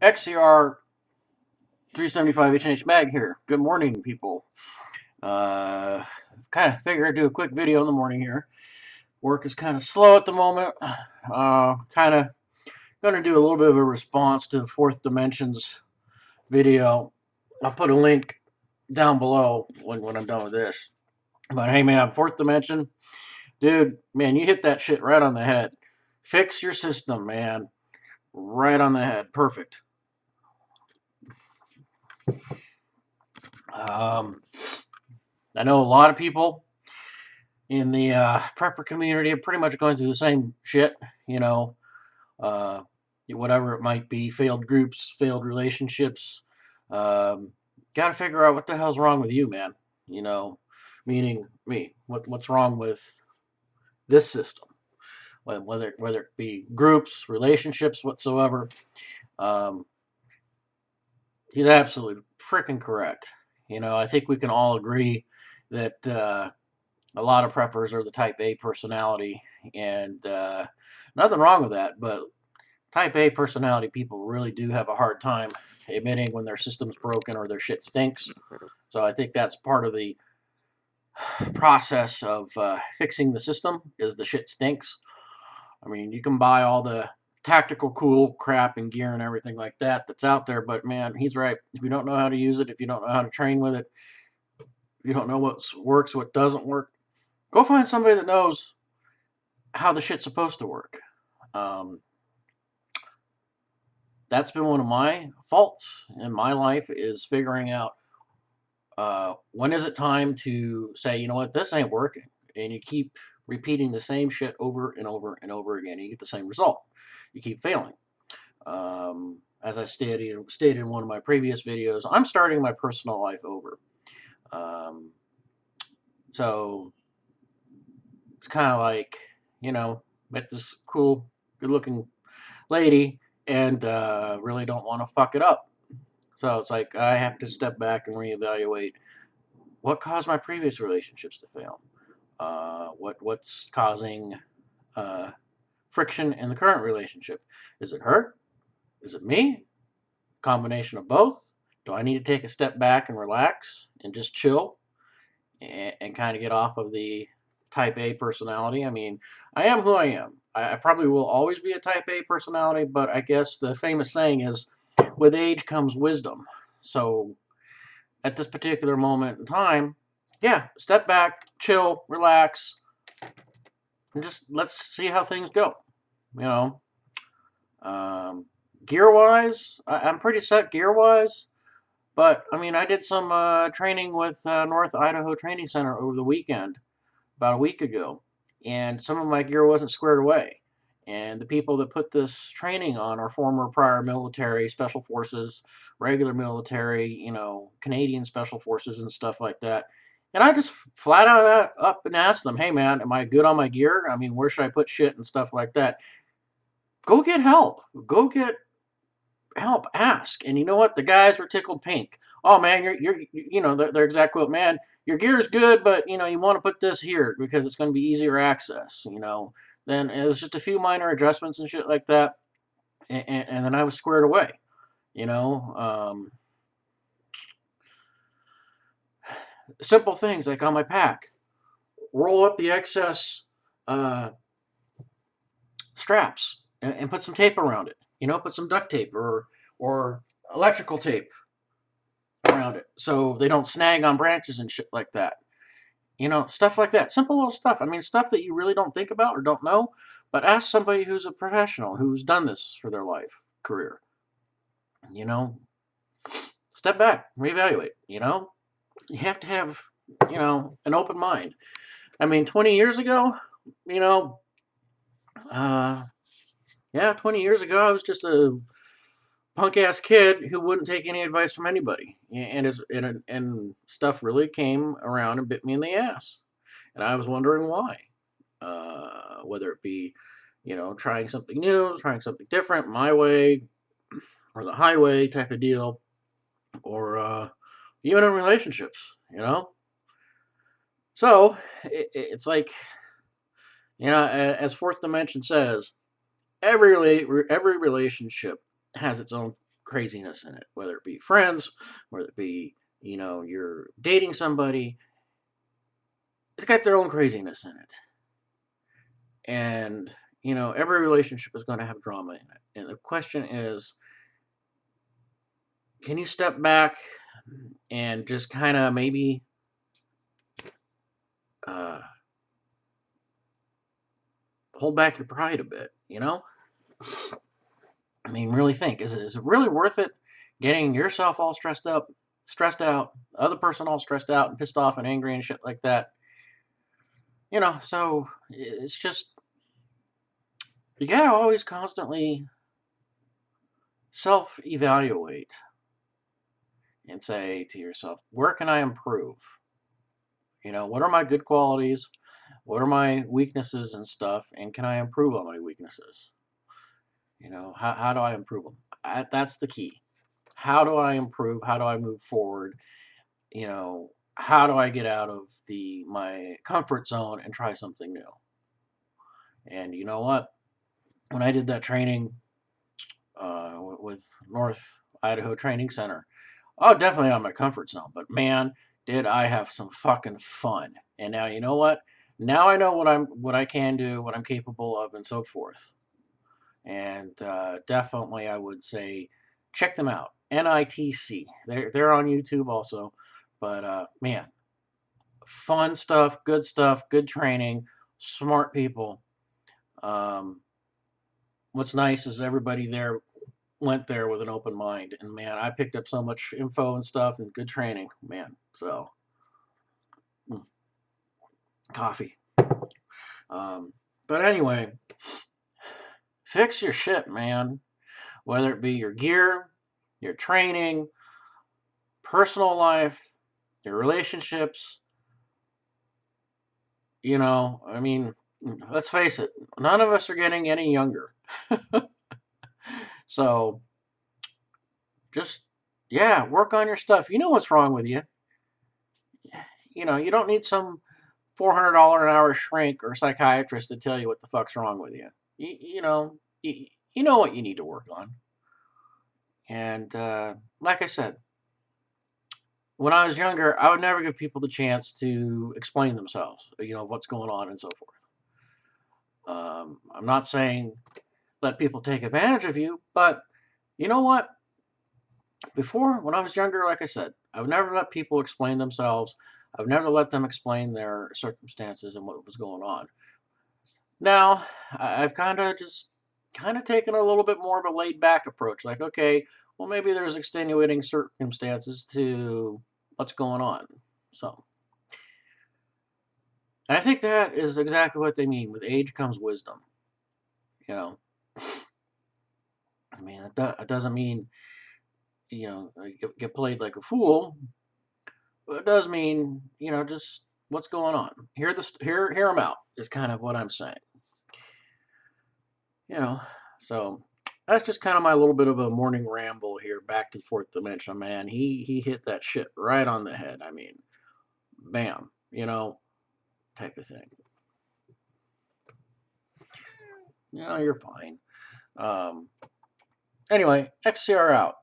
XCR 375 H&H Mag here. Good morning, people. Uh, kind of figured I'd do a quick video in the morning here. Work is kind of slow at the moment. Kind of going to do a little bit of a response to Fourth Dimension's video. I'll put a link down below when I'm done with this. But hey, man, Fourth Dimension, dude, man, you hit that shit right on the head. Fix your system, man. Right on the head. Perfect. Um, I know a lot of people in the prepper community are pretty much going through the same shit, you know, uh, whatever it might be, failed groups, failed relationships. Got to figure out what the hell's wrong with you, man. You know, meaning me. What's wrong with this system? Whether it be groups, relationships, whatsoever. Um, he's absolutely freaking correct. You know, I think we can all agree that a lot of preppers are the type A personality, and nothing wrong with that. But type A personality people really do have a hard time admitting when their system's broken or their shit stinks. So I think that's part of the process of fixing the system is the shit stinks. I mean, you can buy all the tactical cool crap and gear and everything like that that's out there, but man, he's right. If you don't know how to use it, if you don't know how to train with it, if you don't know what works, what doesn't work, go find somebody that knows how the shit's supposed to work. Um, that's been one of my faults in my life is figuring out when is it time to say, you know what, this ain't working, and you keep repeating the same shit over and over and over again. And you get the same result. You keep failing. As I stated in one of my previous videos, I'm starting my personal life over. Um, so it's kind of like, you know, met this cool, good-looking lady and really don't want to fuck it up. So it's like I have to step back and reevaluate what caused my previous relationships to fail. What's causing uh, friction in the current relationship? Is it her? Is it me? Combination of both? Do I need to take a step back and relax and just chill and kind of get off of the type A personality? I mean, I am who I am. I probably will always be a type A personality, but I guess the famous saying is with age comes wisdom. So at this particular moment in time, yeah, step back, chill, relax, and just let's see how things go. You know, um, gear wise, I'm pretty set gear wise. But I mean, I did some training with North Idaho Training Center over the weekend, about a week ago, and some of my gear wasn't squared away. And the people that put this training on are former prior military, special forces, regular military, you know, Canadian special forces and stuff like that. And I just flat out up and asked them, "Hey, man, am I good on my gear? I mean, where should I put shit and stuff like that? Go get help. Go get help. Ask." And you know what? The guys were tickled pink. "Oh man, you know, their exact quote, man, your gear's good, but you know, you want to put this here because it's going to be easier access. You know." Then it was just a few minor adjustments and shit like that, and then I was squared away. You know, simple things like on my pack, roll up the excess uh, straps and put some tape around it. You know, put some duct tape or electrical tape around it so they don't snag on branches and shit like that. You know, stuff like that. Simple little stuff. I mean, stuff that you really don't think about or don't know, but ask somebody who's a professional who's done this for their life, career. You know, step back, reevaluate. You know, you have to have, you know, an open mind. I mean, 20 years ago, you know, uh, yeah, 20 years ago, I was just a punk ass kid who wouldn't take any advice from anybody, and stuff really came around and bit me in the ass, and I was wondering why. Whether it be, you know, trying something new, trying something different, my way or the highway type of deal, or even in relationships, you know. So it's like, you know, as Fourth Dimension says, every relationship has its own craziness in it, whether it be friends, whether it be, you're dating somebody. It's got their own craziness in it. And, every relationship is going to have drama in it. And the question is, can you step back and just kind of maybe hold back your pride a bit, I mean, really think, is it really worth it getting yourself all stressed out, the other person all stressed out and pissed off and angry and shit like that? So it's just, you gotta always constantly self-evaluate and say to yourself, where can I improve? What are my good qualities? What are my weaknesses and stuff? And can I improve on my weaknesses? How do I improve them? That's the key. How do I improve? How do I move forward? How do I get out of my comfort zone and try something new? And you know what? When I did that training with North Idaho Training Center, oh, definitely out of my comfort zone. But man, did I have some fucking fun! And now you know what? Now I know what I can do, what I'm capable of, and so forth. And definitely, I would say check them out. NITC. They're on YouTube also. But man, fun stuff, good training, smart people. What's nice is everybody there went there with an open mind, and man, I picked up so much info and stuff and good training, man. So, coffee. But anyway, fix your shit, man. Whether it be your gear, your training, personal life, your relationships. I mean, let's face it, none of us are getting any younger. So, just, work on your stuff. You know what's wrong with you. You don't need some $400 an hour shrink or psychiatrist to tell you what the fuck's wrong with you. You know what you need to work on. And like I said, when I was younger, I would never give people the chance to explain themselves, what's going on and so forth. I'm not saying let people take advantage of you, but you know what? Before, when I was younger, like I said, I would never let people explain themselves. I would never let them explain their circumstances and what was going on. Now, I've kind of taken a little bit more of a laid back approach. Like, okay, well, maybe there's extenuating circumstances to what's going on. So, and I think that is exactly what they mean. With age comes wisdom. I mean, it doesn't mean, get played like a fool. But it does mean, just what's going on. Hear them out is kind of what I'm saying. So that's just kind of my little bit of a morning ramble here, back to fourth dimension, man. He hit that shit right on the head. I mean, bam, type of thing. You're fine. Anyway, XCR out.